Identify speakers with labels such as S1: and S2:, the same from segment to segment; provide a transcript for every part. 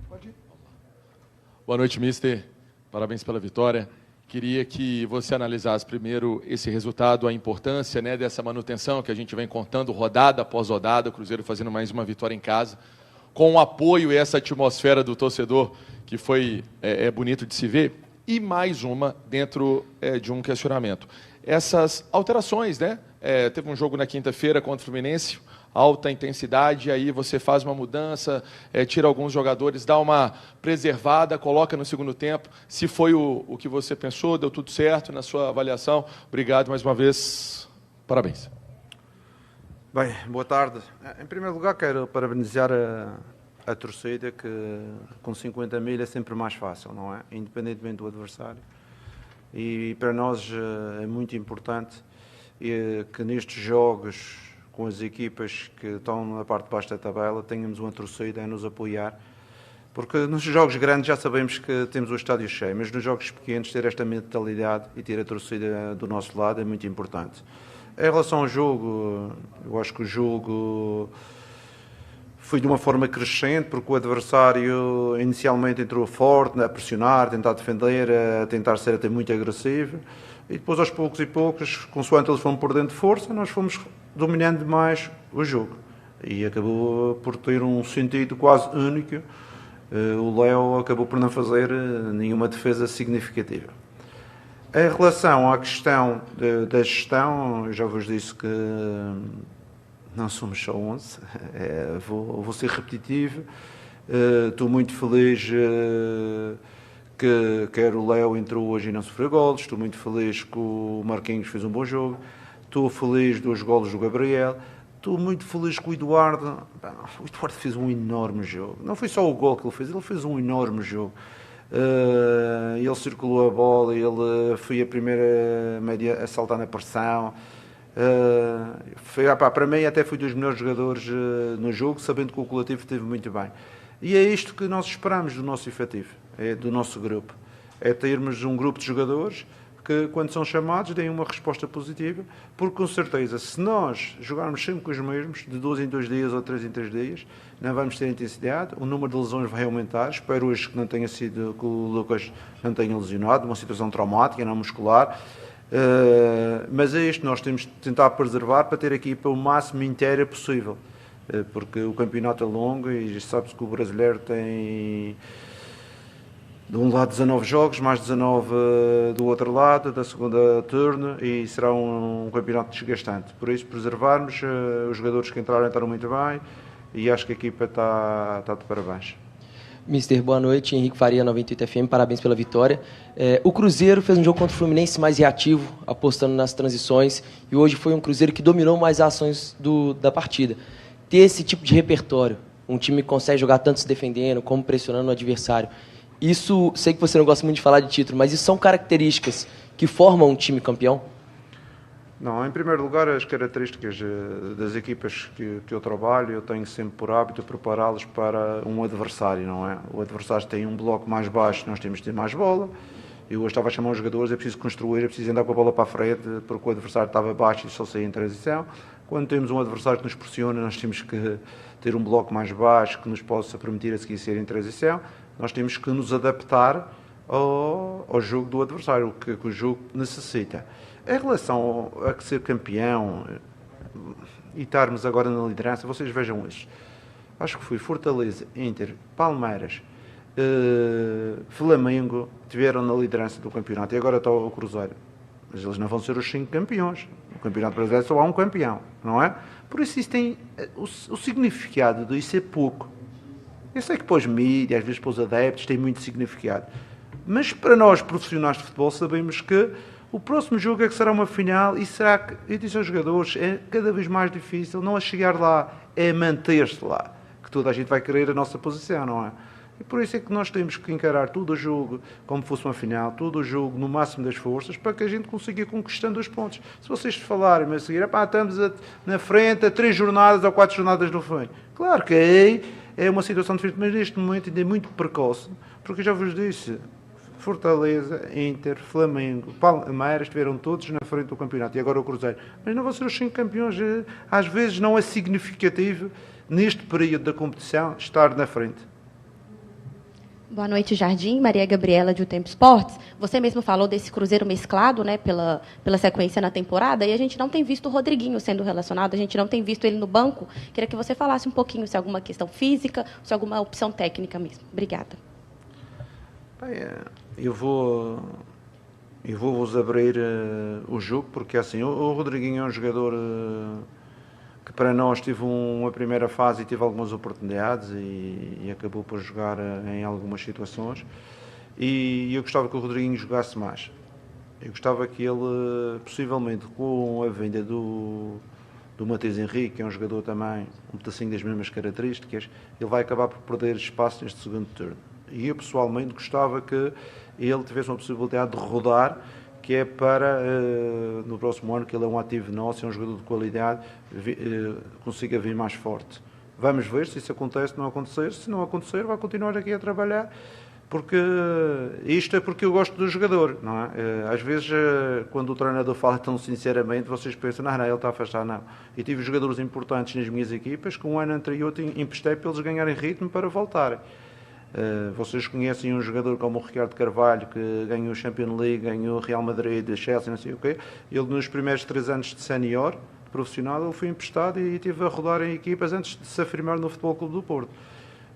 S1: Pode ir. Boa noite, mister. Parabéns pela vitória. Queria que você analisasse primeiro esse resultado, a importância, né, dessa manutenção que a gente vem contando rodada após rodada, o Cruzeiro fazendo mais uma vitória em casa, com o apoio e essa atmosfera do torcedor que foi bonito de se ver, e mais uma dentro de um questionamento. Essas alterações, né? Teve um jogo na quinta-feira contra o Fluminense, alta intensidade, aí você faz uma mudança, tira alguns jogadores, dá uma preservada, coloca no segundo tempo. Se foi o que você pensou, deu tudo certo na sua avaliação. Obrigado mais uma vez. Parabéns.
S2: Bem, boa tarde. Em primeiro lugar, quero parabenizar a torcida, que com 50 mil é sempre mais fácil, não é? Independentemente do adversário. E para nós é muito importante que nestes jogos, com as equipas que estão na parte de baixo da tabela, tenhamos uma torcida a nos apoiar, porque nos jogos grandes já sabemos que temos o estádio cheio, mas nos jogos pequenos ter esta mentalidade e ter a torcida do nosso lado é muito importante. Em relação ao jogo, eu acho que o jogo foi de uma forma crescente, porque o adversário inicialmente entrou forte, a pressionar, a tentar defender, a tentar ser até muito agressivo, e depois aos poucos e poucos, consoante eles foram perdendo força, nós fomos dominando mais o jogo, e acabou por ter um sentido quase único. O Léo acabou por não fazer nenhuma defesa significativa. Em relação à questão da gestão, eu já vos disse que não somos só 11, vou ser repetitivo. Estou muito feliz que quer o Léo entrou hoje e não sofreu golos, estou muito feliz que o Marquinhos fez um bom jogo, estou feliz dos golos do Gabriel, estou muito feliz que o Eduardo fez um enorme jogo. Não foi só o gol que ele fez um enorme jogo. Ele circulou a bola, ele foi a primeira média a saltar na pressão. Para mim até foi dos melhores jogadores no jogo, sabendo que o coletivo esteve muito bem. E é isto que nós esperamos do nosso efetivo, do nosso grupo. É termos um grupo de jogadores que, quando são chamados, deem uma resposta positiva, porque com certeza, se nós jogarmos sempre com os mesmos, de 2 em 2 dias ou 3 em 3 dias, não vamos ter intensidade, o número de lesões vai aumentar. Espero hoje que não tenha sido, que o Lucas não tenha lesionado, uma situação traumática, não muscular. Mas é isto, nós temos de tentar preservar para ter a equipa o máximo inteira possível, porque o campeonato é longo e sabe-se que o brasileiro tem de um lado 19 jogos, mais 19 do outro lado, da segunda turno, e será um campeonato desgastante. Por isso, preservarmos, os jogadores que entraram muito bem, e acho que a equipa está de parabéns.
S3: Mister, boa noite. Henrique Faria, 98 FM, parabéns pela vitória. O Cruzeiro fez um jogo contra o Fluminense mais reativo, apostando nas transições, e hoje foi um Cruzeiro que dominou mais as ações da partida. Ter esse tipo de repertório, um time que consegue jogar tanto se defendendo, como pressionando o adversário, isso, sei que você não gosta muito de falar de título, mas isso são características que formam um time campeão?
S2: Não, em primeiro lugar, as características das equipas que eu trabalho, eu tenho sempre por hábito prepará-los para um adversário, não é? O adversário tem um bloco mais baixo, nós temos de ter mais bola. Eu hoje estava a chamar os jogadores, é preciso construir, é preciso andar com a bola para a frente, porque o adversário estava baixo e só saía em transição. Quando temos um adversário que nos pressiona, nós temos que ter um bloco mais baixo, que nos possa permitir a seguir ser em transição. Nós temos que nos adaptar ao jogo do adversário, o que o jogo necessita. Em relação a ser campeão e estarmos agora na liderança, vocês vejam isso. Acho que foi Fortaleza, Inter, Palmeiras, Flamengo, tiveram na liderança do campeonato, e agora está o Cruzeiro. Mas eles não vão ser os 5 campeões. No Campeonato Brasileiro só há um campeão, não é? Por isso tem o significado disso é pouco. Eu sei que para os mídias, às vezes para os adeptos, tem muito significado. Mas para nós, profissionais de futebol, sabemos que o próximo jogo é que será uma final, e será que, eu disse aos jogadores, é cada vez mais difícil, não é chegar lá, é manter-se lá, que toda a gente vai querer a nossa posição, não é? E por isso é que nós temos que encarar todo o jogo como fosse uma final, todo o jogo no máximo das forças, para que a gente consiga ir conquistando os pontos. Se vocês falarem a seguir, estamos na frente a 3 jornadas ou 4 jornadas no fim. Claro que aí é uma situação diferente, mas neste momento ainda é muito precoce, porque eu já vos disse, Fortaleza, Inter, Flamengo, Palmeiras estiveram todos na frente do campeonato, e agora o Cruzeiro. Mas não vão ser os 5 campeões, às vezes não é significativo, neste período da competição, estar na frente.
S4: Boa noite, Jardim. Maria Gabriela, de O Tempo Esportes. Você mesmo falou desse Cruzeiro mesclado, né, pela sequência na temporada, e a gente não tem visto o Rodriguinho sendo relacionado, a gente não tem visto ele no banco. Queria que você falasse um pouquinho se é alguma questão física, se é alguma opção técnica mesmo. Obrigada.
S2: Bem, eu vou vos abrir o jogo, porque assim, o Rodriguinho é um jogador que para nós tive uma primeira fase e tive algumas oportunidades e acabou por jogar em algumas situações, e eu gostava que o Rodriguinho jogasse mais. Eu gostava que ele, possivelmente com a vinda do Matheus Henrique, que é um jogador também um pedacinho das mesmas características, ele vai acabar por perder espaço neste segundo turno. E eu pessoalmente gostava que ele tivesse uma possibilidade de rodar, que é para, no próximo ano, que ele é um ativo nosso, é um jogador de qualidade, consiga vir mais forte. Vamos ver se isso acontece ou não acontecer. Se não acontecer, vai continuar aqui a trabalhar, porque isto é porque eu gosto do jogador, não é? Às vezes, quando o treinador fala tão sinceramente, vocês pensam, não, ele está a afastar, não. E tive jogadores importantes nas minhas equipas, que um ano anterior emprestei para eles ganharem ritmo para voltarem. Vocês conhecem um jogador como o Ricardo Carvalho, que ganhou o Champions League, ganhou o Real Madrid, Chelsea, não sei o quê. Ele, nos primeiros 3 anos de sénior profissional, ele foi emprestado e esteve a rodar em equipas antes de se afirmar no Futebol Clube do Porto.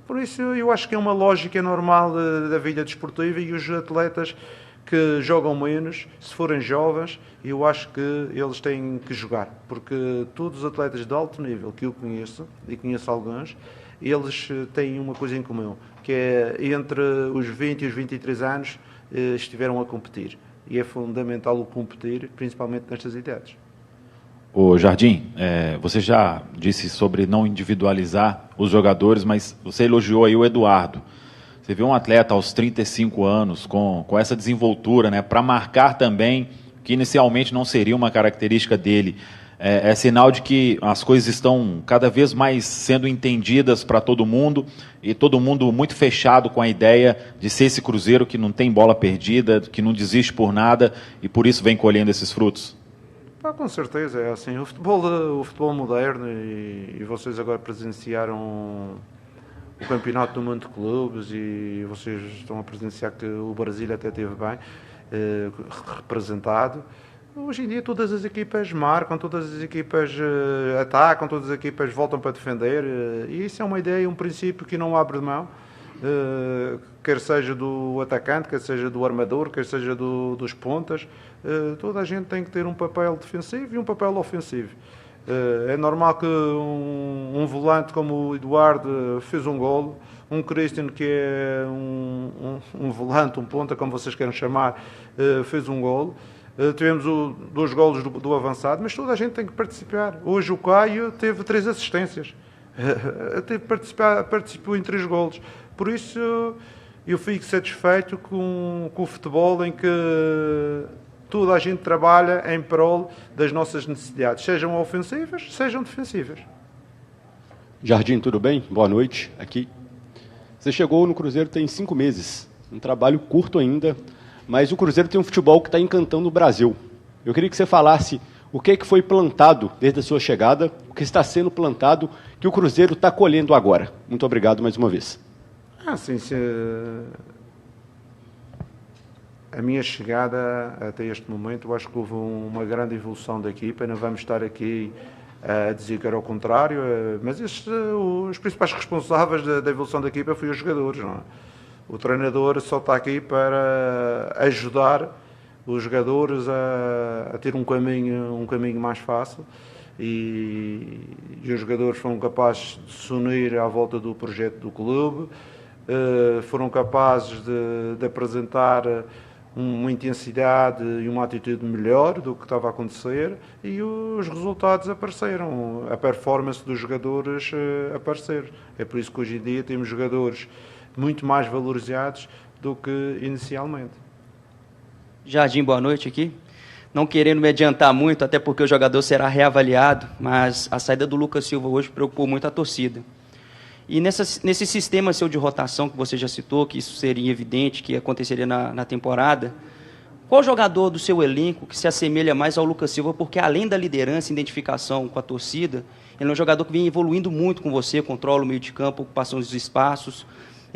S2: Por isso, eu acho que é uma lógica normal da vida desportiva, e os atletas que jogam menos, se forem jovens, eu acho que eles têm que jogar, porque todos os atletas de alto nível que eu conheço, e conheço alguns, eles têm uma coisa em comum, que é entre os 20 e os 23 anos estiveram a competir. E é fundamental o competir, principalmente nestas idades.
S5: Ô Jardim, você já disse sobre não individualizar os jogadores, mas você elogiou aí o Eduardo. Você vê um atleta aos 35 anos, com essa desenvoltura, né, para marcar também, que inicialmente não seria uma característica dele. É sinal de que as coisas estão cada vez mais sendo entendidas para todo mundo, e todo mundo muito fechado com a ideia de ser esse Cruzeiro que não tem bola perdida, que não desiste por nada, e por isso vem colhendo esses frutos.
S2: Com certeza, é assim. O futebol moderno, e vocês agora presenciaram o campeonato do mundo de clubes, e vocês estão a presenciar que o Brasil até esteve bem representado. Hoje em dia todas as equipas marcam, todas as equipas atacam, todas as equipas voltam para defender, e isso é uma ideia, um princípio que não abre de mão, quer seja do atacante, quer seja do armador, quer seja dos pontas. Toda a gente tem que ter um papel defensivo e um papel ofensivo. É normal que um volante como o Eduardo fez um golo, um Christian, que é um volante, um ponta, como vocês queiram chamar, fez um golo. Tivemos 2 golos do avançado, mas toda a gente tem que participar. Hoje o Caio teve 3 assistências, participou em 3 golos. Por isso eu fico satisfeito com o futebol, em que toda a gente trabalha em prol das nossas necessidades, sejam ofensivas, sejam defensivas.
S6: Jardim, tudo bem? Boa noite. Aqui. Você chegou no Cruzeiro tem 5 meses, um trabalho curto ainda, mas o Cruzeiro tem um futebol que está encantando o Brasil. Eu queria que você falasse o que foi plantado desde a sua chegada, o que está sendo plantado, que o Cruzeiro está colhendo agora. Muito obrigado mais uma vez.
S2: Sim, a minha chegada até este momento, eu acho que houve uma grande evolução da equipa. Não vamos estar aqui a dizer que era o contrário, mas os principais responsáveis da evolução da equipa foram os jogadores, não é? O treinador só está aqui para ajudar os jogadores a ter um caminho mais fácil, e os jogadores foram capazes de se unir à volta do projeto do clube, foram capazes de apresentar uma intensidade e uma atitude melhor do que estava a acontecer, e os resultados apareceram, a performance dos jogadores aparecer. É por isso que hoje em dia temos jogadores muito mais valorizados do que inicialmente.
S7: Jardim, boa noite aqui. Não querendo me adiantar muito, até porque o jogador será reavaliado, mas a saída do Lucas Silva hoje preocupou muito a torcida. E nesse sistema seu de rotação que você já citou, que isso seria evidente, que aconteceria na temporada, qual jogador do seu elenco que se assemelha mais ao Lucas Silva? Porque além da liderança e identificação com a torcida, ele é um jogador que vem evoluindo muito com você, controla o meio de campo, ocupação dos espaços,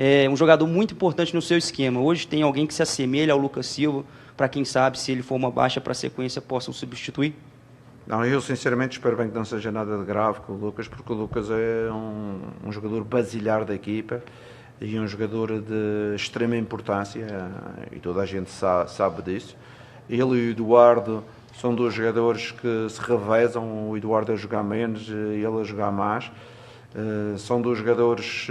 S7: É um jogador muito importante no seu esquema. Hoje tem alguém que se assemelha ao Lucas Silva, para quem sabe, se ele for uma baixa para a sequência, possam substituir?
S2: Não, eu sinceramente espero bem que não seja nada de grave com o Lucas, porque o Lucas é um jogador basilar da equipa e um jogador de extrema importância, e toda a gente sabe disso. Ele e o Eduardo são dois jogadores que se revezam, o Eduardo a jogar menos e ele a jogar mais. São dois jogadores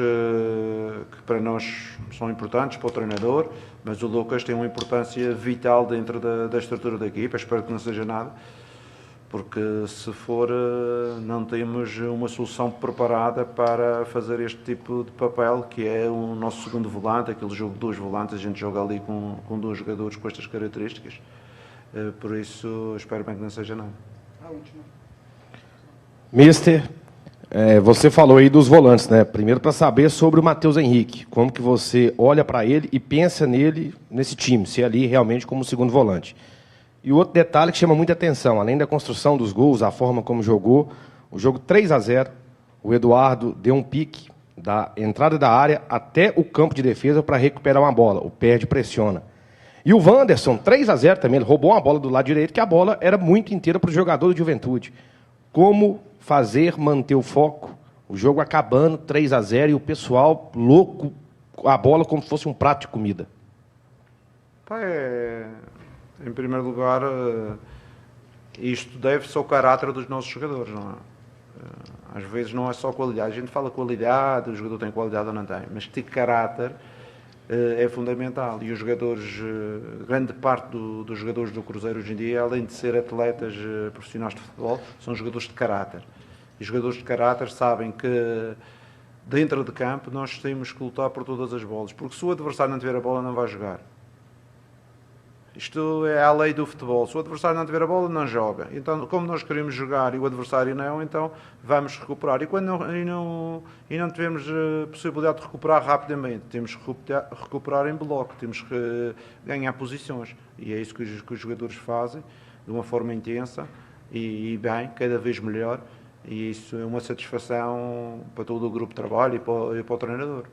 S2: que para nós são importantes para o treinador, mas o Lucas tem uma importância vital dentro da estrutura da equipa. Espero que não seja nada, porque se for, não temos uma solução preparada para fazer este tipo de papel, que é o nosso segundo volante, aquele jogo de dois volantes, a gente joga ali com dois jogadores com estas características. Por isso, espero bem que não seja nada.
S8: Mister, você falou aí dos volantes, né? Primeiro para saber sobre o Matheus Henrique, como que você olha para ele e pensa nele, nesse time, se é ali realmente como segundo volante. E o outro detalhe que chama muita atenção, além da construção dos gols, a forma como jogou, o jogo 3-0, o Eduardo deu um pique da entrada da área até o campo de defesa para recuperar uma bola, o perde pressiona. E o Wanderson, 3-0 também, ele roubou uma bola do lado direito, que a bola era muito inteira para o jogador do Juventude. Como fazer, manter o foco, o jogo acabando, 3-0, e o pessoal louco, a bola como se fosse um prato de comida?
S2: Em primeiro lugar, isto deve-se ao caráter dos nossos jogadores, não é? Às vezes não é só qualidade, a gente fala qualidade, o jogador tem qualidade ou não tem, mas ter caráter é fundamental. E os jogadores, grande parte dos jogadores do Cruzeiro hoje em dia, além de ser atletas profissionais de futebol, são jogadores de caráter. E os jogadores de caráter sabem que dentro de campo nós temos que lutar por todas as bolas, porque se o adversário não tiver a bola não vai jogar. Isto é a lei do futebol. Se o adversário não tiver a bola, não joga. Então, como nós queremos jogar e o adversário não, então vamos recuperar. E quando não tivermos possibilidade de recuperar rapidamente, temos que recuperar em bloco, temos que ganhar posições. E é isso que os jogadores fazem, de uma forma intensa e bem, cada vez melhor. E isso é uma satisfação para todo o grupo de trabalho e para o treinador.